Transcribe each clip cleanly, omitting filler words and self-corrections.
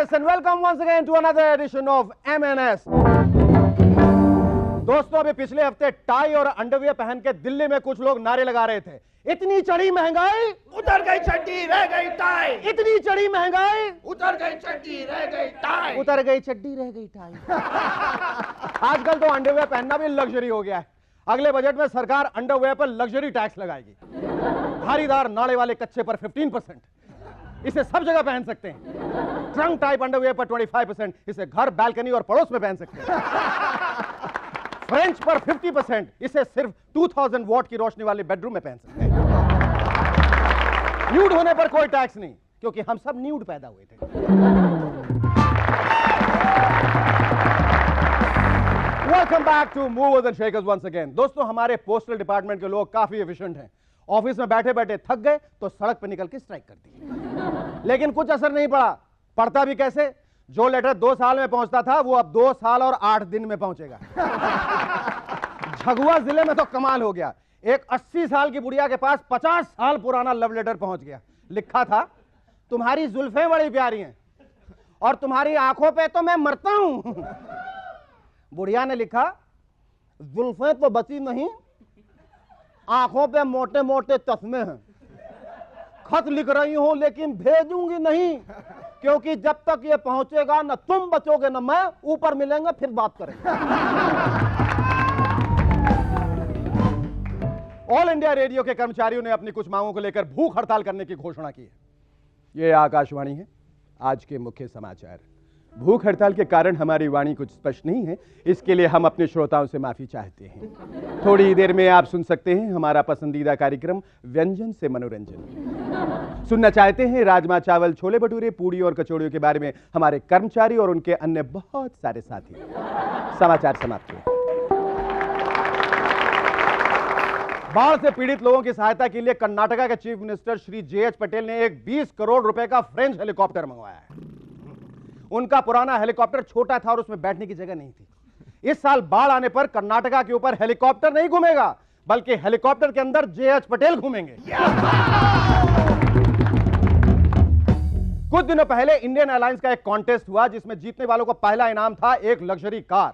viewers and welcome once again to another edition of MNS. दोस्तों, अभी पिछले हफ्ते टाई और अंडरवियर पहन के दिल्ली में कुछ लोग नारे लगा रहे थे, इतनी चढ़ी महंगाई, उतर गई चड्डी रह गई टाई, इतनी चढ़ी महंगाई, उतर गई चड्डी रह गई टाई, उतर गई चड्डी रह गई टाई। आजकल तो अंडरवियर पहनना भी लग्जरी हो गया है। अगले बजट में सरकार अंडरवियर पर लग्जरी टैक्स लगाएगी। धारीदार नाड़े वाले कच्चे पर 15%, इसे सब जगह पहन सकते हैं। ट्रंक टाइप अंडरवियर पर 25%, इसे घर, बालकनी और पड़ोस में पहन सकते हैं। फ्रेंच पर 50%, इसे सिर्फ 2000 वॉट की रोशनी वाले बेडरूम में पहन सकते हैं। न्यूड होने पर कोई टैक्स नहीं, क्योंकि हम सब न्यूड पैदा हुए थे। Welcome back to movers and shakers once again. दोस्तों, हमारे पोस्टल डिपार्टमेंट के लोग काफी एफिशिएंट हैं। ऑफिस में बैठे बैठे थक गए तो सड़क पर निकल के स्ट्राइक कर दी, लेकिन कुछ असर नहीं पड़ा। पड़ता भी कैसे? जो लेटर 2 साल में पहुंचता था वो अब 2 साल और 8 दिन में पहुंचेगा। झाबुआ जिले में तो कमाल हो गया। एक 80 साल की बुढ़िया के पास 50 साल पुराना लव लेटर पहुंच गया। लिखा था, तुम्हारी जुल्फें बड़ी प्यारी हैं और तुम्हारी आंखों पे तो मैं मरता हूं। बुढ़िया ने लिखा, जुल्फें तो बची नहीं, आंखों पे मोटे मोटे तस्मे हैं। खत लिख रही हूं लेकिन भेजूंगी नहीं, क्योंकि जब तक ये पहुंचेगा न तुम बचोगे न मैं। ऊपर मिलेंगे फिर बात करेंगे। ऑल इंडिया रेडियो के कर्मचारियों ने अपनी कुछ मांगों को लेकर भूख हड़ताल करने की घोषणा की है। ये आकाशवाणी है। आज के मुख्य समाचार। भूख हड़ताल के कारण हमारी वाणी कुछ स्पष्ट नहीं है, इसके लिए हम अपने श्रोताओं से माफी चाहते हैं। थोड़ी देर में आप सुन सकते हैं हमारा पसंदीदा कार्यक्रम व्यंजन से मनोरंजन। सुनना चाहते हैं राजमा चावल, छोले भटूरे, पूड़ी और कचौड़ियों के बारे में हमारे कर्मचारी और उनके अन्य बहुत सारे साथी। समाचार समाप्त हुए। बाढ़ से पीड़ित लोगों की सहायता के लिए कर्नाटका के chief minister Shri JH Patel ने एक 20 करोड़ रुपए का फ्रेंच हेलीकॉप्टर मंगवाया है। उनका पुराना हेलीकॉप्टर छोटा था और उसमें बैठने की जगह नहीं थी। इस साल बाढ़ आने पर कर्नाटका के ऊपर हेलीकॉप्टर नहीं घूमेगा, बल्कि हेलीकॉप्टर के अंदर JH पटेल घूमेंगे। कुछ दिनों पहले इंडियन एयरलाइंस का एक कॉन्टेस्ट हुआ, जिसमें जीतने वालों को पहला इनाम था एक लग्जरी कार।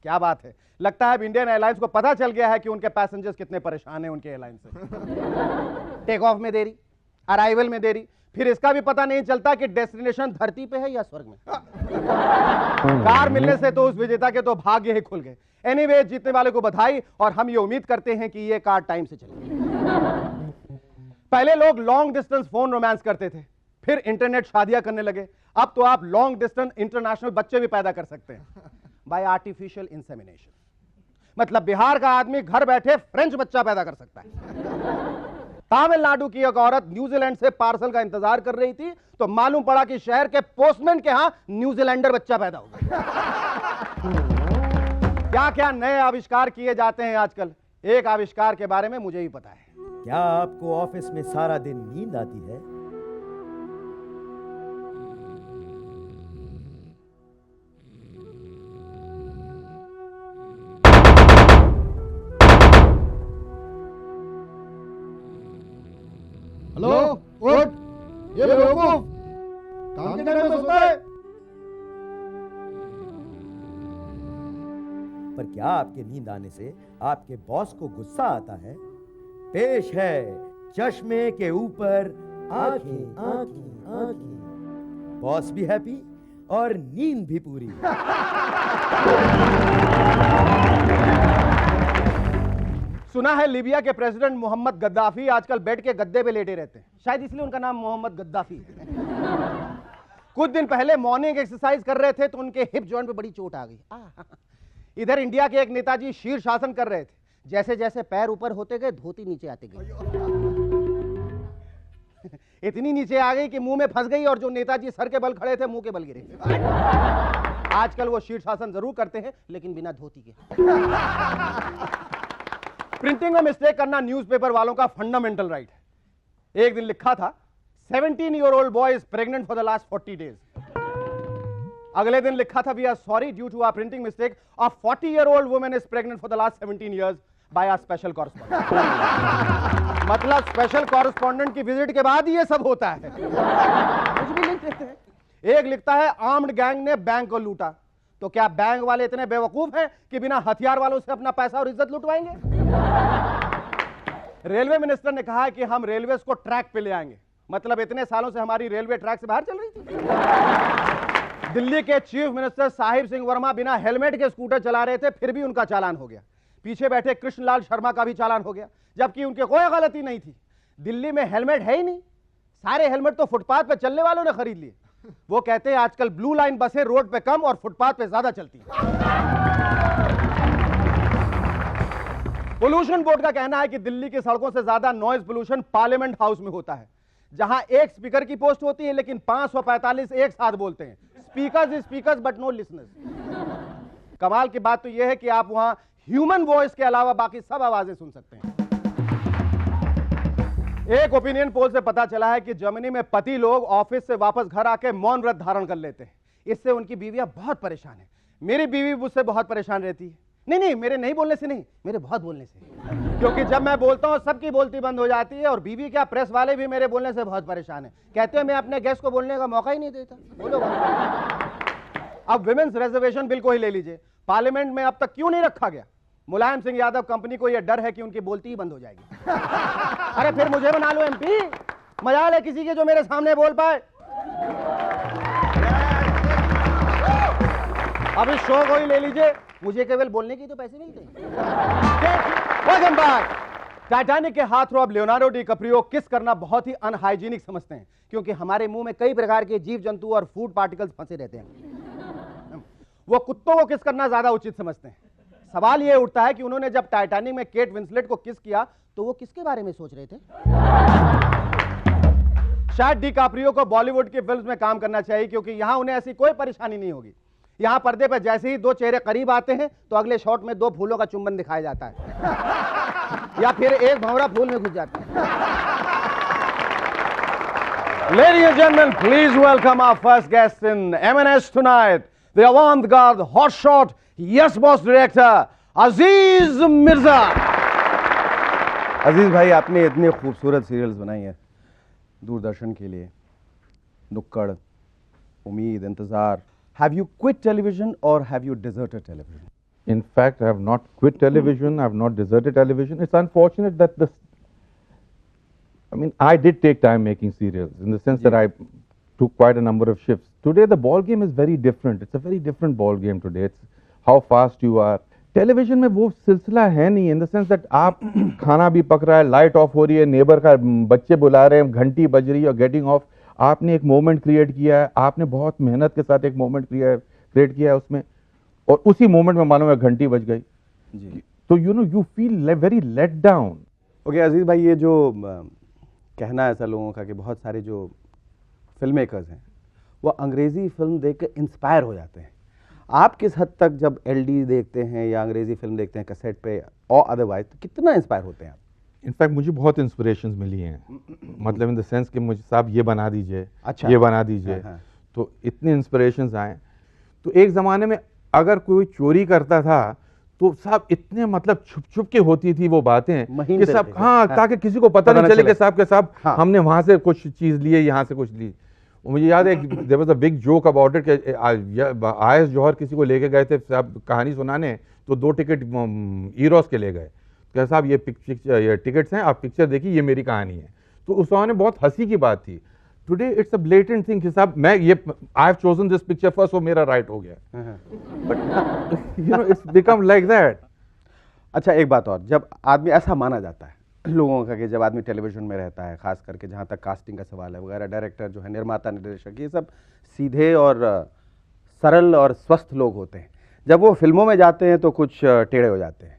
क्या बात है! लगता है अब इंडियन एयरलाइंस को पता चल गया है कि उनके पैसेंजर्स कितने परेशान हैं उनके एयरलाइन से। टेक ऑफ में देरी, अराइवल में देरी, फिर इसका भी पता नहीं चलता कि डेस्टिनेशन धरती पे है या स्वर्ग में। कार मिलने से तो उस विजेता के तो भाग्य ही खुल गए। एनीवे, जीतने वाले को बधाई, और हम ये उम्मीद करते हैं कि ये कार टाइम से चलेगी। पहले लोग लॉन्ग डिस्टेंस फोन रोमांस करते थे, फिर इंटरनेट शादियां करने लगे। अब तो आप लॉन्ग डिस्टेंस इंटरनेशनल बच्चे भी पैदा कर सकते हैं बाय आर्टिफिशियल इंसेमिनेशन। मतलब बिहार का आदमी घर बैठे फ्रेंच बच्चा पैदा कर सकता है। तमिलनाडु की एक औरत न्यूजीलैंड से पार्सल का इंतजार कर रही थी, तो मालूम पड़ा कि शहर के पोस्टमैन के यहां न्यूजीलैंडर बच्चा पैदा हो गया। क्या क्या नए आविष्कार किए जाते हैं आजकल। एक आविष्कार के बारे में मुझे ही पता है। क्या आपको ऑफिस में सारा दिन नींद आती है? हेलो, उठ। ये बेवकूफ काम के टाइम में सोता है। पर क्या आपके नींद आने से आपके बॉस को गुस्सा आता है? पेश है चश्मे के ऊपर आंखें, आंखें, आंखें। बॉस भी हैप्पी और नींद भी पूरी। सुना है लीबिया के प्रेसिडेंट मोहम्मद गद्दाफी आजकल बेड के गद्दे पे लेटे रहते हैं, शायद इसलिए उनका नाम मोहम्मद गद्दाफी है। कुछ दिन पहले मॉर्निंग एक्सरसाइज कर रहे थे तो उनके हिप जॉइंट पे बड़ी चोट आ गई। इधर इंडिया के एक नेताजी शीर शासन कर रहे थे। जैसे जैसे पैर ऊपर होते गए, धोती नीचे आते गई। इतनी नीचे आ गई कि मुंह में फंस गई, और जो नेताजी सर के बल खड़े थे मुंह के बल गिरे। आजकल वो शीर शासन जरूर करते हैं, लेकिन बिना धोती के। प्रिंटिंग में मिस्टेक करना न्यूज़पेपर वालों का फंडामेंटल राइट है। एक दिन लिखा था, 17-year-old boy is pregnant for the last 40 days. अगले दिन लिखा था, we are sorry due to our printing mistake, a 40-year-old woman is pregnant for the last 17 years by a special correspondent. मतलब स्पेशल कॉरेस्पॉन्डेंट की visit के बाद ही ये सब होता है। कुछ भी लिख देते हैं। एक लिखता है आर्म्ड गैंग ने बैंक को लूटा। तो क्या बैंक वाले इतने बेवकूफ हैं कि बिना हथियार वालों से अपना पैसा और इज्जत लुटवाएंगे? रेलवे मिनिस्टर ने कहा है कि हम रेलवे को ट्रैक पे ले आएंगे। मतलब इतने सालों से हमारी रेलवे ट्रैक से बाहर चल रही थी। दिल्ली के चीफ मिनिस्टर साहिब सिंह वर्मा बिना हेलमेट के स्कूटर चला रहे थे, फिर भी उनका चालान हो गया। पीछे बैठे कृष्णलाल शर्मा का भी चालान हो गया, जबकि उनकी कोई गलती नहीं थी। दिल्ली में हेलमेट है ही नहीं, सारे हेलमेट तो फुटपाथ पे चलने वालों ने खरीद लिए। वो कहते हैं आजकल ब्लू लाइन बसें रोड पे कम और फुटपाथ पे ज्यादा चलती हैं। पोल्यूशन बोर्ड का कहना है कि दिल्ली की सड़कों से ज्यादा नॉइज पोल्यूशन पार्लियामेंट हाउस में होता है, जहां एक स्पीकर की पोस्ट होती है लेकिन 545 एक साथ बोलते हैं। Speakers but no listeners. कमाल की बात तो यह है कि आप वहां ह्यूमन वॉइस के अलावा बाकी सब आवाजें सुन सकते हैं। एक ओपिनियन पोल से पता चला है कि जर्मनी में पति लोग ऑफिस से वापस घर आके मौन व्रत धारण कर लेते हैं। इससे उनकी बीवियां बहुत परेशान है। मेरी बीवी मुझसे बहुत परेशान रहती है। नहीं, मेरे नहीं बोलने से नहीं, मेरे बहुत बोलने से। क्योंकि जब मैं बोलता हूं सबकी बोलती बंद हो जाती है। और बीवी क्या, प्रेस वाले भी मेरे बोलने से बहुत परेशान है। कहते हैं मैं अपने गेस्ट को बोलने का मौका ही नहीं देता। बोलो। अब विमेन्स रिजर्वेशन बिल को ही ले लीजिए, पार्लियामेंट में अब तक क्यों नहीं रखा गया? मुलायम सिंह यादव कंपनी को यह डर है कि उनकी बोलती ही बंद हो जाएगी। अरे फिर मुझे बना लो एमपी, मजाल है किसी के जो मेरे सामने बोल पाए। अभी शो को ही ले लीजिए, मुझे केवल बोलने की तो पैसे मिलते हैं। टाइटैनिक के हाथों अब लियोनार्डो डिकैप्रियो किस करना बहुत ही अनहाइजीनिक समझते हैं, क्योंकि हमारे मुंह में कई प्रकार के जीव जंतु और फूड पार्टिकल्स फंसे रहते हैं। वो कुत्तों को किस करना ज्यादा उचित समझते हैं। सवाल यह उठता है कि उन्होंने जब टाइटैनिक में केट विंसलेट को किस किया तो वो किसके बारे में सोच रहे थे? शायद डिकैप्रियो को बॉलीवुड की फिल्म्स में काम करना चाहिए, क्योंकि यहां उन्हें ऐसी कोई परेशानी नहीं होगी। यहां पर्दे पर जैसे ही दो चेहरे करीब आते हैं तो अगले शॉट में दो फूलों का चुंबन दिखाया जाता है या फिर एक भंवरा फूल में घुस जाता है। Ladies and gentlemen, please welcome our first guest in M&S tonight, the avant-garde hotshot Yes Boss director अजीज मिर्जा। अजीज भाई, आपने इतनी खूबसूरत सीरियल्स बनाई हैं दूरदर्शन के लिए, नुक्कड़, उम्मीद, इंतजार। Have you quit television or have you deserted television? In fact, I have not quit television. I have not deserted television. It's unfortunate that I did take time making serials in the sense that I took quite a number of shifts. Today, the ball game is very different. It's a very different ball game today. It's how fast you are. Television में वो सिलसिला है नहीं, in the sense that आप खाना भी पक रहा है, लाइट ऑफ हो रही है, नेबर का बच्चे बुला रहे हैं, घंटी बज रही है और गेटिंग ऑफ। आपने एक मोमेंट क्रिएट किया है, आपने बहुत मेहनत के साथ एक मोमेंट क्रिएट किया है उसमें, और उसी मोमेंट में मालूम है घंटी बज गई जी। तो you feel very let down. Okay Aziz भाई, ये जो कहना है ऐसा लोगों का कि बहुत सारे जो फिल्म मेकर्स हैं वो अंग्रेजी फिल्म देख के इंस्पायर हो जाते हैं। आप किस हद तक जब एलडी देखते हैं या अंग्रेजी फिल्म देखते हैं कैसेट पे और अदरवाइज, तो कितना इंस्पायर होते हैं आप? इनफैक्ट मुझे बहुत इंस्पिरेशंस मिली हैं, मतलब इन द सेंस कि मुझे साहब ये बना दीजिए, अच्छा, ये बना दीजिए। हाँ। तो इतने इंस्पिरेशंस आए। तो एक ज़माने में अगर कोई चोरी करता था तो साहब इतने मतलब छुप छुप के होती थी वो बातें कि साहब हाँ, ताकि किसी को पता नहीं चले कि साहब हमने वहाँ से कुछ चीज़ ली है, यहाँ से कुछ ली। मुझे याद है there was a big joke about it कि आयस जौहर किसी को लेके गए थे साहब कहानी सुनाने, तो 2 टिकट ईरोस के ले गए। क्या साहब ये टिकट्स हैं, आप पिक्चर देखिए, ये मेरी कहानी है। तो उस समय बहुत हंसी की बात थी। Today it's a blatant thing कि साहब मैं ये I have chosen this picture first, वो मेरा राइट हो गया। But you know it's become like that. अच्छा एक बात और, जब आदमी ऐसा माना जाता है लोगों का कि जब आदमी टेलीविजन में रहता है, खास करके जहाँ तक कास्टिंग का सवाल है वगैरह, डायरेक्टर जो है, निर्माता, निर्देशक, ये सब सीधे और सरल और स्वस्थ लोग होते हैं। जब वो फिल्मों में जाते हैं तो कुछ टेढ़े हो जाते हैं।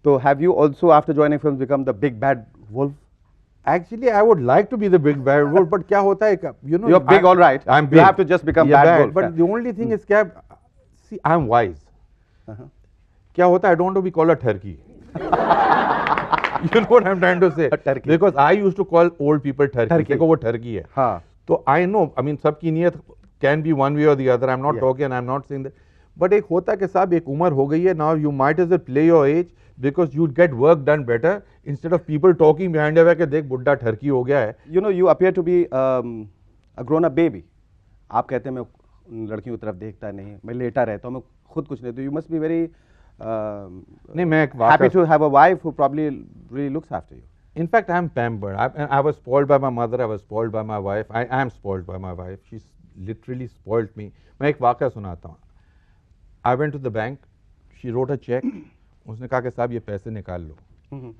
तो have you also after joining films become the big bad wolf? Actually, I would like to be the big bad wolf, but क्या होता है, you know, you're big, all right. I'm big. You have to just become bad wolf. But the only thing is क्या, see, I'm wise. क्या होता है, I don't want to be called a turkey. You know what I'm trying to say? A turkey. Because I used to call old people turkey. देखो वो turkey है. हाँ. तो I know, I mean सबकी नीयत can be one way or the other. I'm not talking, I'm not saying that. But एक होता है कि साहब एक उम्र हो गई है, now you might as well play your age because you'd get work done better instead of people talking behind your back कि देख बुड्ढा ठरकी हो गया है। You know, you appear to be a grown-up baby. आप कहते हैं मैं उन लड़कियों की तरफ देखता नहीं, मैं लेटा रहता हूँ, मैं खुद कुछ नहीं, तो यू मस्ट बी वेरी नहीं, मैं एक happy to have a wife who probably really looks after you. In fact, I am pampered. I was spoiled by my mother. I was spoiled by my wife. I am spoiled by my wife. She's literally spoiled me. मैं एक वाक़या सुनाता हूँ. I went to the bank. She wrote a check. उसने कहा कि साहब ये पैसे निकाल लो.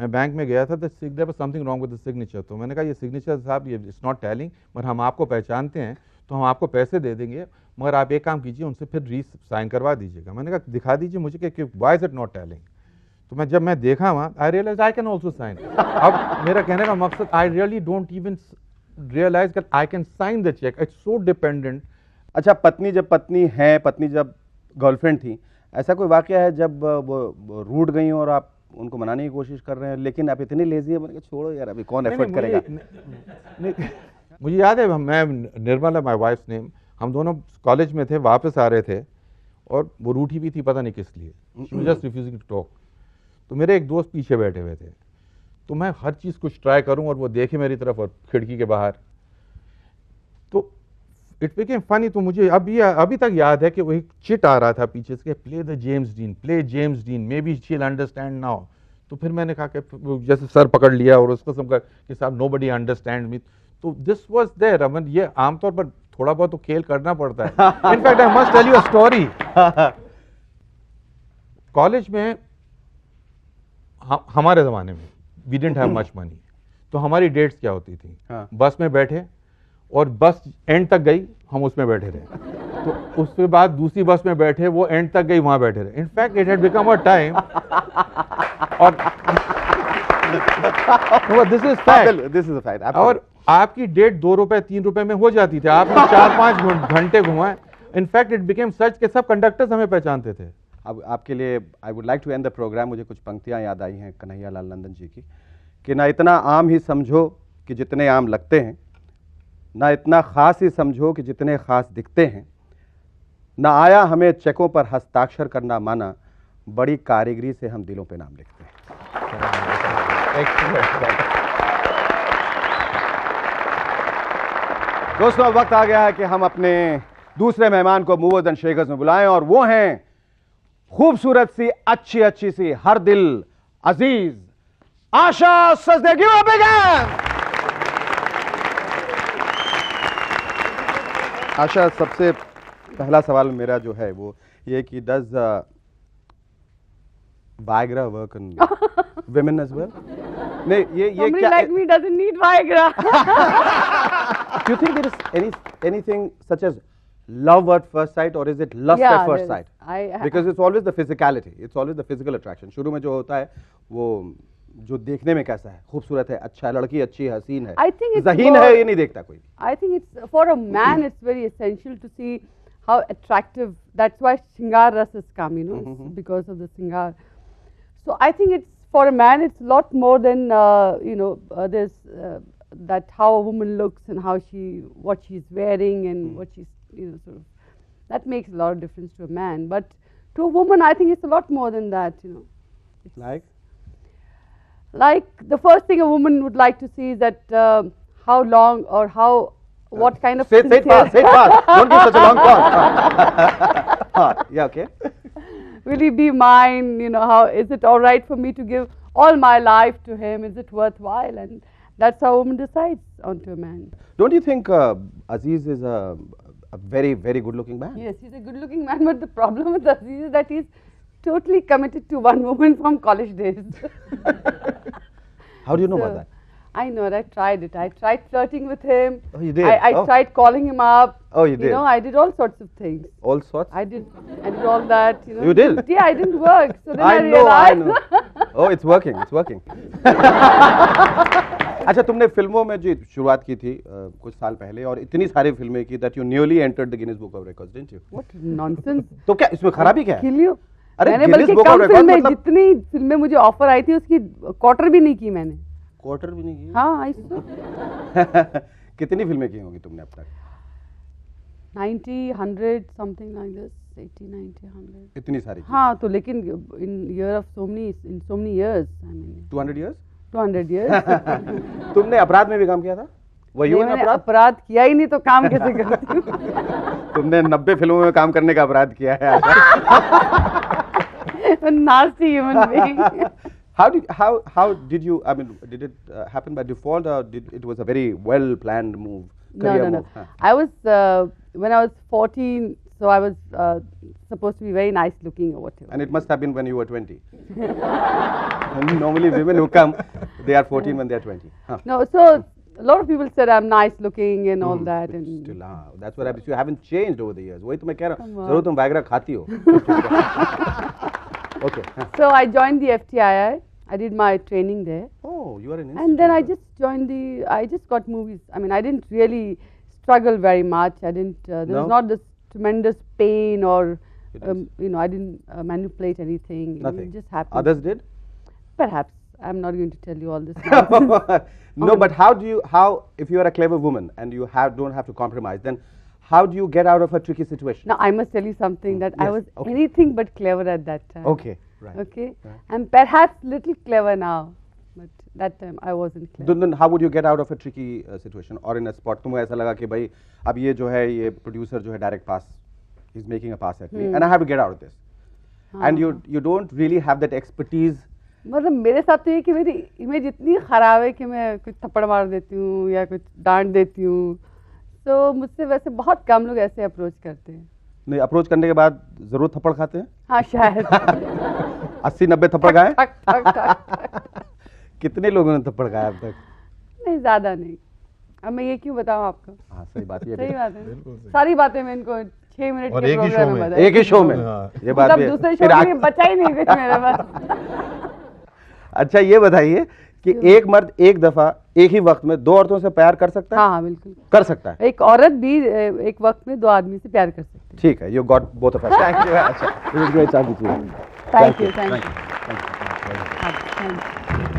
मैं बैंक में गया था तो there was something wrong with the signature. तो मैंने कहा ये signature साहब ये it's not telling, मगर हम आपको पहचानते हैं तो हम आपको पैसे दे देंगे, मगर आप एक काम कीजिए उनसे फिर साइन करवा दीजिएगा. मैंने कहा दिखा दीजिए मुझे कि why is it not telling. तो जब मैं देखा वहाँ I realise I can also sign. अब मेरा कहने का मकसद I really don't even realise that I can sign the cheque. It's so dependent. अच्छा, पत्नी जब गर्लफ्रेंड थी, ऐसा कोई वाकया है जब वो रूठ गई और आप उनको मनाने की कोशिश कर रहे हैं लेकिन आप इतनी लेजी है, मैंने कहा छोड़ो यार अभी कौन एफर्ट करेगा. मुझे याद है मैं निर्मला माय वाइफ्स नेम, हम दोनों कॉलेज में थे, वापस आ रहे थे और वो रूठी भी थी, पता नहीं किस लिए. She was just refusing to talk. तो मेरे एक दोस्त पीछे बैठे हुए थे, तो मैं हर चीज़ कुछ ट्राई करूं और वो देखे मेरी तरफ और खिड़की के बाहर. तो इट बिकेम फनी. तो मुझे अभी तक याद है कि वो एक चिट आ रहा था पीछे से, play James dean, may be she will understand now. तो फिर मैंने कहा कि जैसे सर पकड़ लिया और उसको समझा कि साहब नोबडी अंडरस्टैंड मी. तो दिस वाज देयर. अमन ये आमतौर पर थोड़ा बहुत तो खेल करना पड़ता है. In fact I must tell you a story. College में हमारे ज़माने में we didn't have much money, तो हमारी डेट्स क्या होती थी, बस में बैठे और बस एंड तक गई, हम उसमें बैठे रहे. तो उसके बाद दूसरी बस में बैठे, वो एंड तक गई, वहाँ बैठे रहे. In fact it had become a time. और दिस इज फैक्ट. और आपकी डेट 2 रुपए 3 रुपए में हो जाती थी, आपने 4-5 घंटे घुमाए. इनफैक्ट इट बिकेम सच के सब कंडक्टर्स हमें पहचानते थे. अब आपके लिए I would like to end the programme. मुझे कुछ पंक्तियां याद आई हैं कन्हैया लाल नंदन जी की, कि ना इतना आम ही समझो कि जितने आम लगते हैं, ना इतना ख़ास ही समझो कि जितने ख़ास दिखते हैं, ना आया हमें चेकों पर हस्ताक्षर करना माना, बड़ी कारीगरी से हम दिलों पे नाम लिखते हैं. दोस्तों अब वक्त आ गया है कि हम अपने दूसरे मेहमान को मूवर्स एंड शेकर्स में बुलाएं, और वो हैं खूबसूरत सी, अच्छी सी, हर दिल अजीज आशा सचदेव. आशा, सबसे पहला सवाल मेरा जो है वो ये कि does Viagra work on women as well? नहीं, ये Somebody क्या like me doesn't need Viagra. Do you think there is anything such as love at first sight, or is it lust Yeah, at first there sight? is. Because it's always the physicality, it's always the physical attraction. शुरू में जो होता है वो जो देखने में कैसा है, खूबसूरत है, अच्छा है, लड़की अच्छी है, हसीन है, I think it's ज़हीन है, ये नहीं देखता कोई. I think it's for a man. It's very essential to see how attractive. That's why Shingar Ras has come, you know, because of the Shingar. So I think it's for a man. It's a lot more than there's that how a woman looks and what she's wearing and what she's sort of. That makes a lot of difference to a man. But to a woman, I think it's a lot more than that. It's like the first thing a woman would like to see is that how long or what kind of. Say it fast. Don't give such a long pause. Yeah, okay. Will he be mine? How is it all right for me to give all my life to him? Is it worthwhile? And that's how a woman decides onto a man. Don't you think Aziz is a very, very good-looking man? Yes, he's a good-looking man. But the problem with Aziz is that he's totally committed to one woman from college days. How do you know about that? I know it. I tried it. I tried flirting with him. Oh, you did? I tried calling him up. Oh, you did? I did all sorts of things. All sorts? I did all that. You did? But yeah, it didn't work. So then I I know. realized. Oh, it's working. अच्छा, तुमने फिल्मों में जो शुरुआत की थी कुछ साल पहले और इतनी सारी फिल्में की that you nearly entered the Guinness Book of Records, didn't you? What nonsense. तो क्या इसमें खराबी क्या है? Kill you. अरे मैंने Guinness बल्कि Book of कम Records फिल्में मतलब जितनी फिल्में मुझे ऑफर आई थी उसकी क्वार्टर भी नहीं की मैंने. क्वार्टर भी नहीं की? हाँ, ऐसा. कितनी फिल्में की होंगी तुमने अब तक? 90, 100, something like this. 80, 90, 100. इतनी सारी? हाँ, तो लेकिन in so many years, I mean. 200 years? 200 years. तुमने अपराध में भी काम किया था? Were you in मैंने अपराध? अपराध किया ही नहीं तो काम कैसे करती हूँ? तुमने 90 फिल्मों में काम करने का अपराध किया है आशा। Nasty human being. How did you, I mean, did it happen by default, or it was a very well planned move? Career No. move? Huh. I was when I was 14, so I was supposed to be very nice looking or whatever. And it must have been when you were 20. Normally women who come, they are 14 when they are 20. Huh. No, so a lot of people said I'm nice looking and all that, But and still, that's what happens. You haven't changed over the years. वही तो मैं कह रहा हूँ. Come on. जरूर तुम Viagra खाती हो. Okay. Huh. so I joined the FTII. I did my training there, Oh, you are an and then I institute. just joined the. I just got movies. I mean, I didn't really struggle very much. I didn't. There No? was not this tremendous pain or. It was- You know, I didn't manipulate anything. Nothing. It just happened. Others did? Perhaps. I'm not going to tell you all this. nonsense. No, but how if you are a clever woman and you don't have to compromise, then how do you get out of a tricky situation? Now, I must tell you something that I Yes, was okay. anything but clever at that time. Okay, right. Okay. Right. I'm perhaps little clever now, but that time I wasn't clever. Then how would you get out of a tricky situation or in a spot? तुम्हें ऐसा लगा कि भाई अब ये जो है ये producer जो है direct pass, he's making a pass at me, and I have to get out of this. And you don't really have that expertise. मतलब मेरे साथ तो ये कि मेरी इमेज इतनी खराब है कि मैं कुछ थप्पड़ मार देती हूँ या कुछ डांट देती हूँ, तो मुझसे वैसे बहुत कम लोग ऐसे अप्रोच करते हैं. नहीं अप्रोच करने के बाद जरूर थप्पड़ खाते हैं. हाँ शायद. 80-90 थप्पड़ खाए. ठक, ठक, ठक. कितने लोगों ने थप्पड़ खाया अब तक? नहीं ज़्यादा नहीं. अब मैं ये क्यों बताऊँ आपको? हाँ सही बात ये सही भी. बात है. सारी बातें मैं इनको 6 मिनट और के एक ही प्रोग्राम show में में. बताई. एक ही शो में हाँ. ये बात मतलब भी है. दूसरे फिर शो के लिए बचा ही नहीं कुछ मेरे पास. अच्छा ये बताइए कि एक मर्द एक दफा एक ही वक्त में 2 औरतों से प्यार कर सकता है? हाँ हाँ बिल्कुल. कर सकता है. एक औरत भी एक वक्त में 2 आदमी से प्यार कर सकती है. ठीक है. You got both of us. Thank you. अच्छा. It was great talking to you. Thank you. Thank you. Thank you.